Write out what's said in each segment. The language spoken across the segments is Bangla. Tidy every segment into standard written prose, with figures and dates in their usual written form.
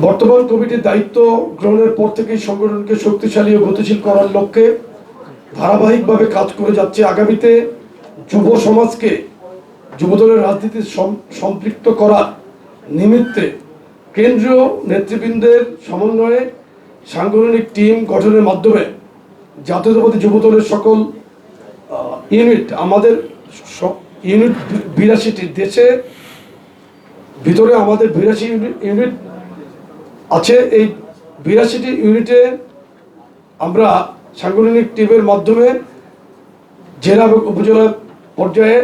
বর্তমান কমিটির দায়িত্ব গ্রহণের পর থেকেই সংগঠনকে শক্তিশালী ও গতিশীল করার লক্ষ্যে ধারাবাহিকভাবে কাজ করে যাচ্ছে। আগামীতে যুব সমাজকে যুবদলের রাজনীতির সম্পৃক্ত করার নিমিত্তে কেন্দ্রীয় নেতৃবৃন্দের সমন্বয়ে সাংগঠনিক টিম গঠনের মাধ্যমে জাতীয়তাবাদী যুবদলের সকল ইউনিট, আমাদের ইউনিট 82টি, দেশে ভিতরে আমাদের 82 ইউনিট আছে। এই 82টি ইউনিটে আমরা সাংগঠনিক টিমের মাধ্যমে জেলা এবং উপজেলা পর্যায়ে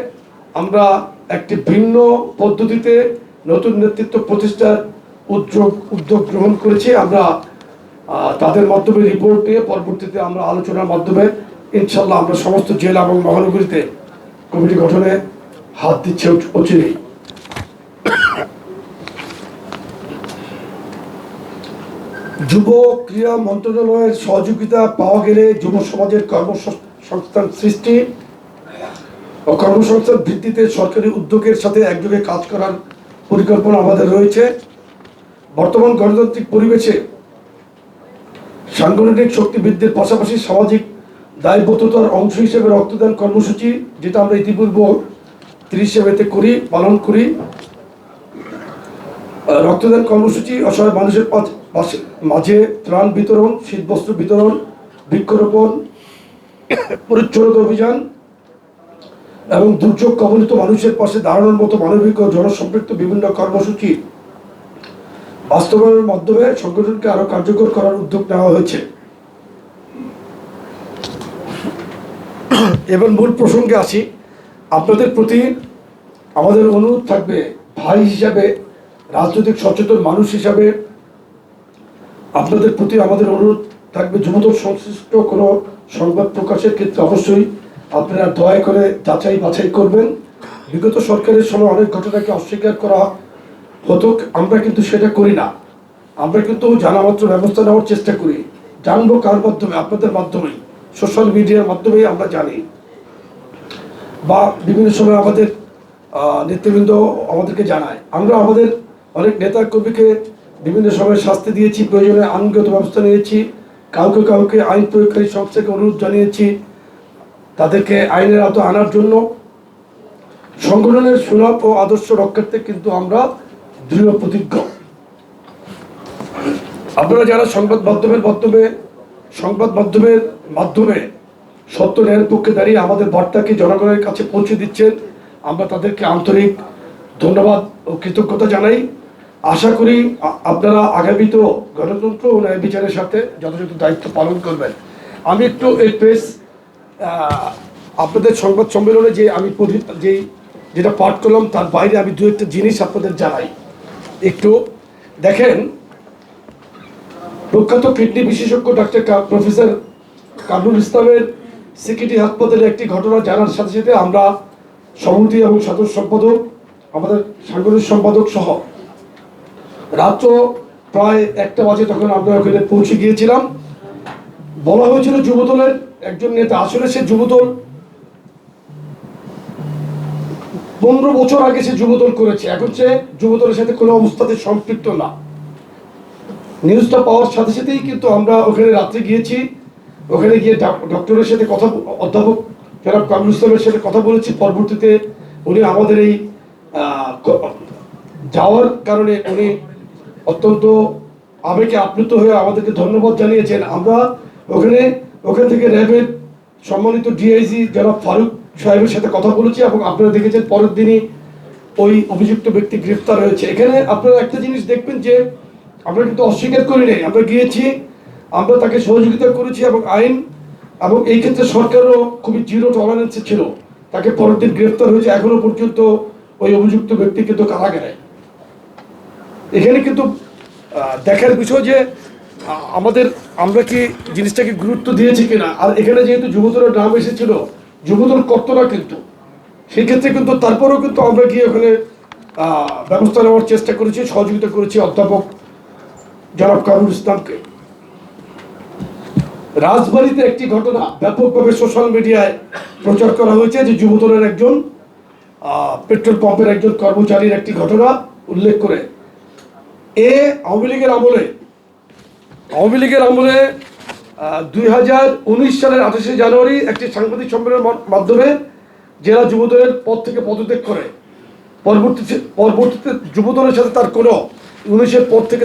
আমরা একটি ভিন্ন পদ্ধতিতে নতুন নেতৃত্ব প্রতিষ্ঠার উদ্যোগ গ্রহণ করেছি। আমরা তাদের মাধ্যমে রিপোর্ট নিয়ে পরবর্তীতে আমরা আলোচনার মাধ্যমে ইনশাল্লাহ আমরা সমস্ত জেলা এবং মহানগরীতে কমিটি গঠনে হাত দিচ্ছে অচিরেই। যুব ক্রীড়া মন্ত্রণালয়ের সহযোগিতা পাওয়া গেলে যুব সমাজের কর্মসংস্থান সৃষ্টি ও কর্মসংস্থান ভিত্তিতে সরকারি উদ্যোগের সাথে একযোগে কাজ করার পরিকল্পনা আমাদের রয়েছে। বর্তমান গণতান্ত্রিক পরিবেশে সাংগঠনিক শক্তি বৃদ্ধির পাশাপাশি সামাজিক দায়বদ্ধতার অংশ হিসেবে রক্তদান কর্মসূচি, যেটা আমরা ইতিপূর্বে 30 মেতে পালন করি, রক্তদান কর্মসূচি অসহায় মানুষের মাঝে ত্রাণ বিতরণ, শীতবস্ত্র বিতরণ, বৃক্ষরোপণ, পরিচ্ছন্নতা অভিযান এবং দুর্যোগ কবলিত মানুষের পাশে দাঁড়ানোর মতো মানবিক ও জনসম্পৃক্ত বিভিন্ন কর্মসূচি বাস্তবায়নের মাধ্যমে সংগঠনকে আরো কার্যকর করার উদ্যোগ নেওয়া হয়েছে। এবার মূল প্রসঙ্গে আসি। আপনাদের প্রতি আমাদের অনুরোধ থাকবে, ভাই হিসাবে, রাজনৈতিক সচেতন মানুষ হিসাবে আপনাদের প্রতি আমাদের অনুরোধ থাকবে, যুবদল সংশ্লিষ্ট কোনো সংবাদ প্রকাশের ক্ষেত্রে অবশ্যই আপনারা দয়া করে যাচাই বাছাই করবেন। বিগত সরকারের সময় অনেক ঘটনাকে অস্বীকার করা হতো, আমরা কিন্তু সেটা করি না। আমরা কিন্তু জানামাত্র ব্যবস্থা নেওয়ার চেষ্টা করি। জানবো কার মাধ্যমে? আপনাদের মাধ্যমেই, সোশ্যাল মিডিয়ার মাধ্যমেই আমরা জানি, বা বিভিন্ন সময় আমাদের নেতৃবৃন্দ আমাদেরকে জানায়। আমরা আমাদের অনেক নেতা কর্মীকে বিভিন্ন সময় শাস্তি দিয়েছি, প্রয়োজনে আইনগত ব্যবস্থা নিয়েছি, কাউকে আইন প্রয়োগকারী সংস্থাকে অনুরোধ জানিয়েছি তাদেরকে আইনের আওতায় আনার জন্য। সংগঠনের সুনাম ও আদর্শ রক্ষার্থে কিন্তু আমরা দৃঢ় প্রতিজ্ঞ। আপনারা যারা সংবাদ মাধ্যমের মাধ্যমে সত্য ন্যায়ের পক্ষে দাঁড়িয়ে আমাদের বার্তাকে জনগণের কাছে পৌঁছে দিচ্ছেন, আমরা তাদেরকে আন্তরিক ধন্যবাদ ও কৃতজ্ঞতা জানাই। আশা করি আপনারা আগামীতেও গণতন্ত্র ও ন্যায় বিচারের সাথে যথাযথ দায়িত্ব পালন করবেন। আমি একটু এই প্রেস আপনাদের সংবাদ সম্মেলনে যে আমি যেটা পাঠ করলাম তার বাইরে আমি দু একটা জিনিস আপনাদের জানাই। একটু দেখেন, প্রখ্যাত কিডনি বিশেষজ্ঞ ডাক্তার প্রফেসর কামরুল ইসলামের সিকিটি হাসপাতালে একটি ঘটনা জানার সাথে সাথে আমরা সভাপতি এবং সাধারণ সম্পাদক, আমাদের সাংগঠনিক সম্পাদক সহ রাত্র প্রায় 1টা বাজে তখন আমরা ওখানে পৌঁছে গিয়েছিলাম। বলা হয়েছিল যুবদলের একজন নেতা, আসলে সে যুবদল 15 বছর আগে সে যুবদল করেছে, এখন সে যুবদলের সাথে কোনো অবস্থাতে সম্পৃক্ত না। নিউজটা পাওয়ার সাথে সাথেই কিন্তু আমরা ওখানে রাত্রে গিয়েছি। ওখানে গিয়ে ডক্টরের সাথে অধ্যাপক জনাব কামরুল ইসলামের সাথে কথা বলেছি। পরবর্তীতে উনি আমাদের এই যাওয়ার কারণে উনি অত্যন্ত আবেগে আপ্লুত হয়ে আমাদেরকে ধন্যবাদ জানিয়েছেন। আমরা ওখান থেকে র্যাবের সম্মানিত ডিআইজি জনাব ফারুক সাহেবের সাথে কথা বলেছি এবং আপনারা দেখেছেন পরের দিনই ওই অভিযুক্ত ব্যক্তি গ্রেফতার হয়েছে। এখানে আপনারা একটা জিনিস দেখবেন যে আমরা কিন্তু অস্বীকার করি নাই, আমরা গিয়েছি, আমরা তাকে সহযোগিতা করেছি এবং আইন এবং এই ক্ষেত্রে সরকারও খুবই জিরো টলারেন্সে ছিল। তাকে পরের দিন গ্রেফতার হয়েছে, এখনো পর্যন্ত ওই অভিযুক্ত ব্যক্তি কিন্তু কারাগারে। এখানে কিন্তু দেখার বিষয় যে আমরা কি জিনিসটাকে গুরুত্ব দিয়েছি কিনা। আর এখানে যেহেতু যুবদলের নাম এসেছিল, যুবদল করতো না কিন্তু, সেই ক্ষেত্রে কিন্তু তারপরেও কিন্তু আমরা গিয়ে ওখানে ব্যবস্থা নেওয়ার চেষ্টা করেছি, সহযোগিতা করেছি অধ্যাপক জনাব কামরুল ইসলামকে। রাজবাড়িতে একটি ঘটনা ব্যাপকভাবে সোশ্যাল মিডিয়ায় প্রচার করা হয়েছে যে যুবদলের একজন পেট্রোল পাম্পের একজন কর্মচারীর একটি ঘটনা উল্লেখ করে। আওয়ামী লীগের আমলে 2019 সালের 28শে জানুয়ারি একটি সাংবাদিক সম্মেলনের মাধ্যমে জেলা যুবদলের পদ থেকে পদত্যাগ করে। পরবর্তীতে যুবদলের সাথে তার কোনো 19-এর পর থেকে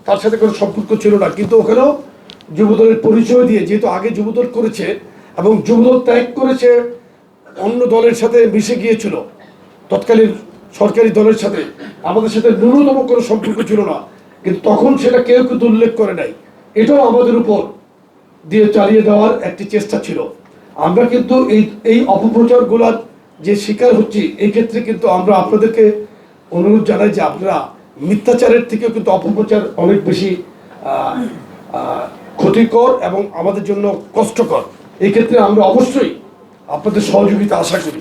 তার সাথে কোনো সম্পর্ক ছিল না, কিন্তু ওখানেও যুবদলের পরিচয় দিয়ে, যেহেতু আগে যুবদল করেছে এবং যুবদল ত্যাগ করেছে, অন্য দলের সাথে মিশে গিয়েছিল, তৎকালীন সরকারি দলের সাথে আমাদের সাথে ন্যূনতম কোনো সম্পর্ক ছিল না, কিন্তু তখন সেটা কেউ কিন্তু উল্লেখ করে নাই। এটাও আমাদের উপর দিয়ে চালিয়ে দেওয়ার একটি চেষ্টা ছিল। আমরা কিন্তু এই অপপ্রচারগুলোর যে শিকার হচ্ছি, এই ক্ষেত্রে কিন্তু আমরা আপনাদেরকে অনুরোধ জানাই যে আপনারা মিথ্যাচারের থেকেও কিন্তু অপপ্রচার অনেক বেশি ক্ষতিকর এবং আমাদের জন্য কষ্টকর। এই ক্ষেত্রে আমরা অবশ্যই আপনাদের সহযোগিতা আশা করি।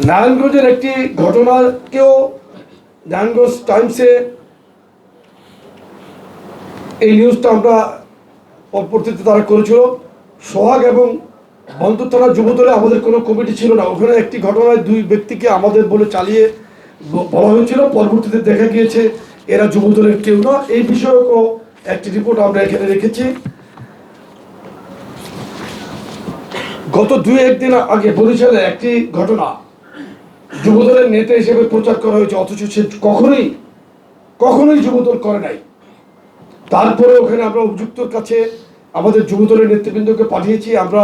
নারায়ণগঞ্জের একটি ঘটনাকেও নারায়ণগঞ্জ টাইমসে এই নিউজটা আমরা পরবর্তীতে তারা করেছিল। সোহাগ এবং বন্দর থানা যুবদলে আমাদের কোনো কমিটি ছিল না। ওখানে একটি ঘটনায় 2 ব্যক্তিকে আমাদের বলে চালিয়ে বলা হয়েছিল, পরবর্তীতে দেখা গিয়েছে এরা যুবদলের কেউ না। এই বিষয়কও একটি রিপোর্ট আমরা এখানে রেখেছি। গত 2-1 দিন আগে বরিশালে একটি ঘটনা যুবদলের নেতা হিসেবে প্রচার করা হয়েছে, অথচ সে কখনোই যুবদল করে নাই। তারপরে ওখানে আমরা অভিযুক্তর কাছে আমাদের যুবদলের নেতৃবৃন্দকে পাঠিয়েছি। আমরা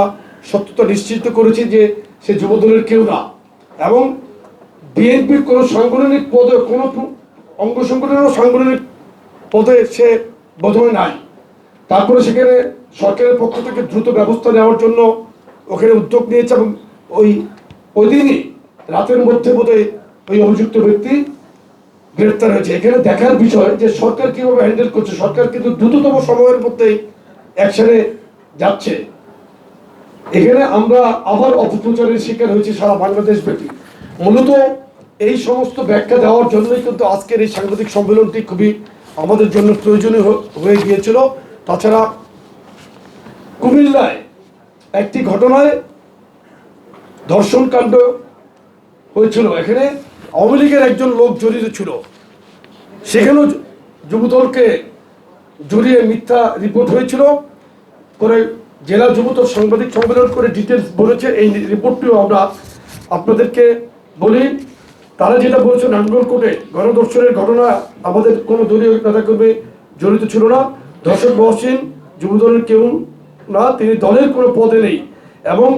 সত্যতা নিশ্চিত করেছি যে সে যুবদলের কেউ না, এবং বিএনপির কোনো সাংগঠনিক পদে, কোনো অঙ্গ সংগঠনেরও সাংগঠনিক পদে সে বোধহয় নাই। তারপরে সেখানে সরকারের পক্ষ থেকে দ্রুত ব্যবস্থা নেওয়ার জন্য ওখানে উদ্যোগ নিয়েছে, এবং ওই দিনই রাতের মধ্যে বোধহয় ওই অভিযুক্ত ব্যক্তি গ্রেফতার হয়েছে। এখানে দেখার বিষয় যে সরকার কিভাবে হ্যান্ডেল করছে। সরকার কিন্তু দ্রুততম সময়ের মধ্যেই অ্যাকশনে যাচ্ছে। এখানে আমরা আবার অপপ্রচারের শিকার হয়েছি সারা বাংলাদেশ ব্যাপী। মূলত এই সমস্ত ব্যাখ্যা দেওয়ার জন্যই কিন্তু আজকের এই সাংবাদিক সম্মেলনটি খুবই আমাদের জন্য প্রয়োজনীয় হয়ে গিয়েছিল। তাছাড়া কুমিল্লায় একটি ঘটনায় ধর্ষণকাণ্ড হয়েছিল, এখানে আওয়ামী লীগের একজন লোক জড়িত ছিল। সেখানেও যুবদলকে জড়িয়ে মিথ্যা রিপোর্ট হয়েছিল। করে জেলা যুবদল সাংবাদিক সম্মেলন করে ডিটেলস বলেছে। এই রিপোর্টটিও আমরা আপনাদেরকে বলি। তারা যেটা বলেছে, নাঙ্গল কোর্টে গণধর্ষণের ঘটনা আমাদের কোনো দলীয় নেতাকর্মী জড়িত ছিল না। ধর্ষক মহসিন যুবদলের কেউ না, তিনি দলের কোনো পদে নেই এবং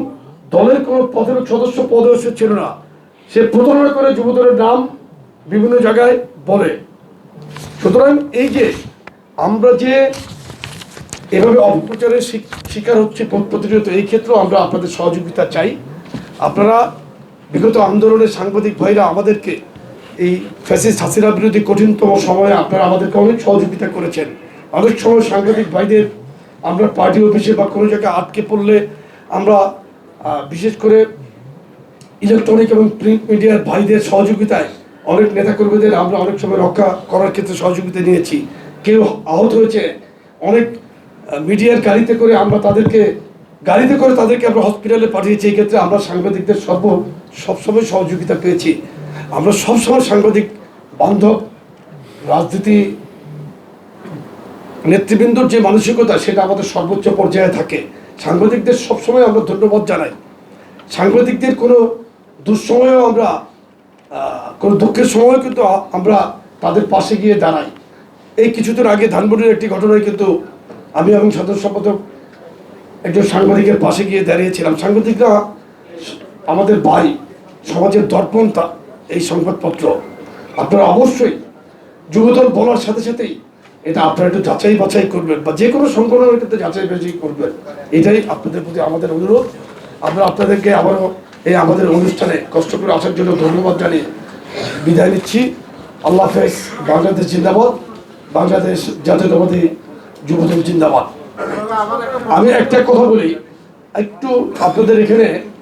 দলের কোনো প্রাথমিক সদস্য পদেও সে ছিল না। সে প্রতারণা করে যুবদলের নাম বিভিন্ন জায়গায় বলে। সুতরাং এই যে আমরা যে এভাবে অপপ্রচারের শিকার হচ্ছে প্রতিনিয়ত, এই ক্ষেত্রেও আমরা আপনাদের সহযোগিতা চাই। আপনারা বিগত আন্দোলনের সাংবাদিক ভাইরা আমাদেরকে এই ফ্যাসিস্ট হাসিনা বিরোধী কঠিনতম সময়ে আপনারা আমাদেরকে অনেক সহযোগিতা করেছেন। অনেক সময় সাংবাদিক ভাইদের আমরা পার্টি অফিসে বা কোনো জায়গায় আটকে পড়লে আমরা বিশেষ করে ইলেকট্রনিক এবং প্রিন্ট মিডিয়ার ভাইদের সহযোগিতায় অনেক নেতাকর্মীদের আমরা অনেক সময় রক্ষা করার ক্ষেত্রে সহযোগিতা নিয়েছি। কেউ আহত হয়েছে, অনেক মিডিয়ার গাড়িতে করে তাদেরকে আমরা হসপিটালে পাঠিয়েছি। এই ক্ষেত্রে আমরা সাংবাদিকদের সবসময় সহযোগিতা পেয়েছি। আমরা সবসময় সাংবাদিক বান্ধব, রাজনীতি নেতৃবৃন্দর যে মানসিকতা সেটা আমাদের সর্বোচ্চ পর্যায়ে থাকে। সাংবাদিকদের সবসময় আমরা ধন্যবাদ জানাই। সাংবাদিকদের কোনো দুঃসময়েও আমরা, কোনো দুঃখের সময়ও কিন্তু আমরা তাদের পাশে গিয়ে দাঁড়াই। এই কিছুদিন আগে ধানমন্ডির একটি ঘটনায় কিন্তু আমি এবং সাধারণ সম্পাদক একজন সাংবাদিকের পাশে গিয়ে দাঁড়িয়েছিলাম। সাংবাদিকরা আমাদের ভাই, সমাজের দর্পণ এই সংবাদপত্র। আপনারা অবশ্যই যুবদল বলার সাথে সাথেই এটা আপনারা একটু যাচাই বাছাই করবেন, বা যে কোনো সংগঠনের ক্ষেত্রে যাচাই বাছাই করবেন। এটাই আপনাদের প্রতি আমাদের অনুরোধ। আমরা আপনাদেরকে আবারও এই আমাদের অনুষ্ঠানে কষ্ট করে আসার জন্য ধন্যবাদ জানিয়ে বিদায় নিচ্ছি। আল্লাহ হাফেজ। বাংলাদেশ জিন্দাবাদ। বাংলাদেশ জাতীয়তাবাদী যুবদল জিন্দাবাদ। আমি একটা কথা বলি, একটু আপনাদের এখানে